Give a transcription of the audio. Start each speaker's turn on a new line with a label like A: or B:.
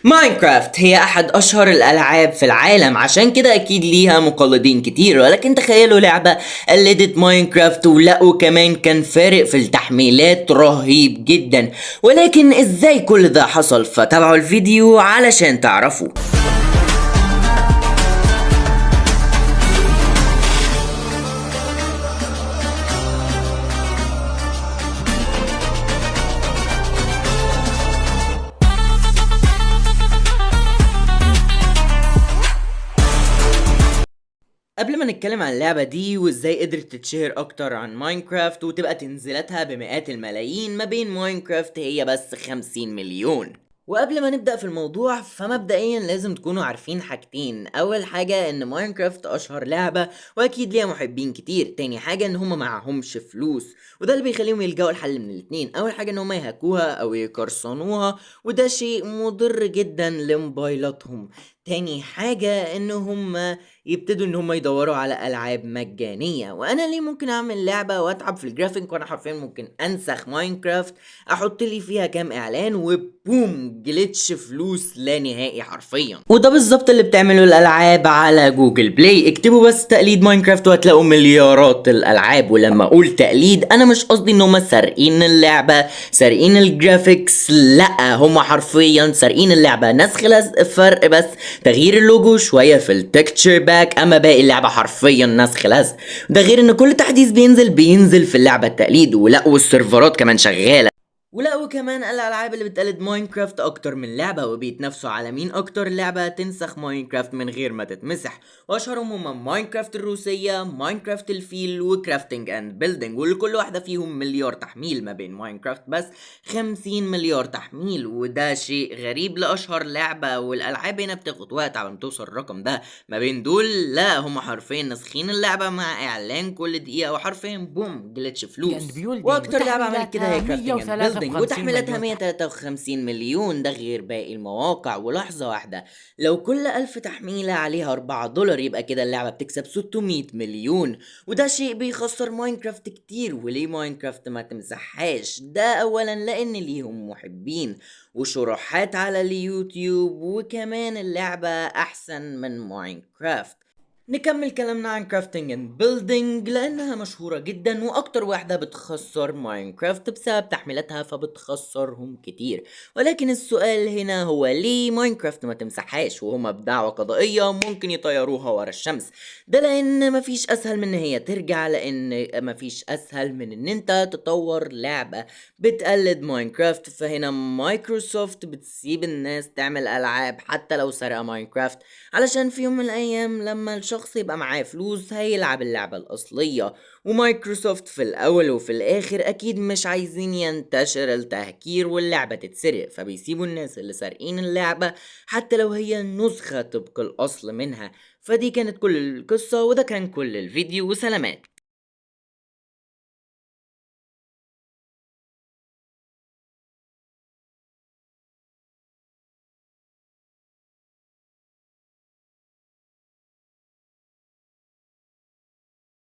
A: ماينكرافت هي احد اشهر الالعاب في العالم، عشان كده اكيد ليها مقلدين كتير. ولكن تخيلوا لعبة قلدت ماينكرافت ولقوا كمان كان فارق في التحميلات رهيب جدا. ولكن ازاي كل ده حصل؟ فتابعوا الفيديو علشان تعرفوا. قبل ما نتكلم عن اللعبة دي وازاي قدرت تتشهر اكتر عن ماينكرافت وتبقى تنزيلاتها بمئات الملايين، ما بين ماينكرافت هي بس 50 مليون. وقبل ما نبدأ في الموضوع فمبدئيا لازم تكونوا عارفين حاجتين. اول حاجة ان ماينكرافت اشهر لعبة واكيد ليها محبين كتير. تاني حاجة ان هما معهمش فلوس، وده اللي بيخليهم يلجأوا الحل من الاتنين. اول حاجة ان هما يهاكوها او يقرصنوها، وده شيء مضر جدا لموبايلاتهم. تاني حاجة ان هما يبتدوا ان هم يدوروا على العاب مجانيه. وانا ليه ممكن اعمل لعبه واتعب في الجرافيك وانا حرفيا ممكن انسخ ماينكرافت، احط لي فيها كام اعلان وبوم جليتش فلوس لا نهائي حرفيا. وده بالظبط اللي بتعمله الالعاب على جوجل بلاي. اكتبوا بس تقليد ماينكرافت وهتلاقوا مليارات الالعاب. ولما اقول تقليد انا مش قصدي ان هم سارقين اللعبه سارقين الجرافيكس، لا، هم حرفيا سارقين اللعبه نسخ فرق بس تغيير اللوجو شويه في التكتشر باك، اما باقي اللعبه حرفيا نسخ لزق. ده غير ان كل تحديث بينزل في اللعبه التقليد. ولا والسيرفرات كمان شغاله. ولقوا كمان الالعاب اللي بتقلد ماينكرافت اكتر من لعبه، وبيتنافسوا على مين اكتر لعبه تنسخ ماينكرافت من غير ما تتمسح. واشهرهم هما ماينكرافت الروسيه، ماينكرافت الفيل، وكرافتنج اند بيلدينج. وكل واحده فيهم مليار تحميل، ما بين ماينكرافت بس 50 مليار تحميل. وده شيء غريب لاشهر لعبه، والالعاب هنا بتاخد وقت على ما توصل الرقم ده. ما بين دول لا، هما حرفيا ناسخين اللعبه مع اعلان كل دقيقه، وحرفيا بوم جلتش فلوس.
B: اند بيولدينج
A: واكتر لعبه عملت كده
B: وتحميلاتها
A: هي كرافتنج اند بيلدينج،
B: 153
A: وتحميلاتها
B: مليون
A: 153 مليون. ده غير باقي المواقع. ولحظه واحده، لو كل 1000 تحميله عليها $4 يبقى كده اللعبه بتكسب 600 مليون. وده شيء بيخسر ماينكرافت كتير. وليه ماينكرافت ما تمسحهاش؟ ده اولا لان ليهم محبين وشروحات على اليوتيوب، وكمان اللعبه احسن من ماينكرافت. نكمل كلامنا عن كرافتنج اند بيلدينج لانها مشهورة جدا واكتر واحدة بتخسر ماينكرافت بسبب تحميلاتها، فبتخسرهم كتير. ولكن السؤال هنا هو ليه ماينكرافت ما تمسحهاش وهما بدعوى قضائية ممكن يطيروها ورا الشمس؟ ده لان مفيش اسهل من ان هي ترجع، لان مفيش اسهل من ان انت تطور لعبة بتقلد ماينكرافت. فهنا مايكروسوفت بتسيب الناس تعمل العاب حتى لو سرقة ماينكرافت، علشان في يوم من الايام لما الشخص يبقى معاه فلوس هيلعب اللعبة الاصلية. ومايكروسوفت في الاول وفي الاخر اكيد مش عايزين ينتشر التهكير واللعبة تتسرق، فبيسيبوا الناس اللي سارقين اللعبة حتى لو هي نسخة طبق الاصل منها. فدي كانت كل القصة، وده كان كل الفيديو، وسلامات.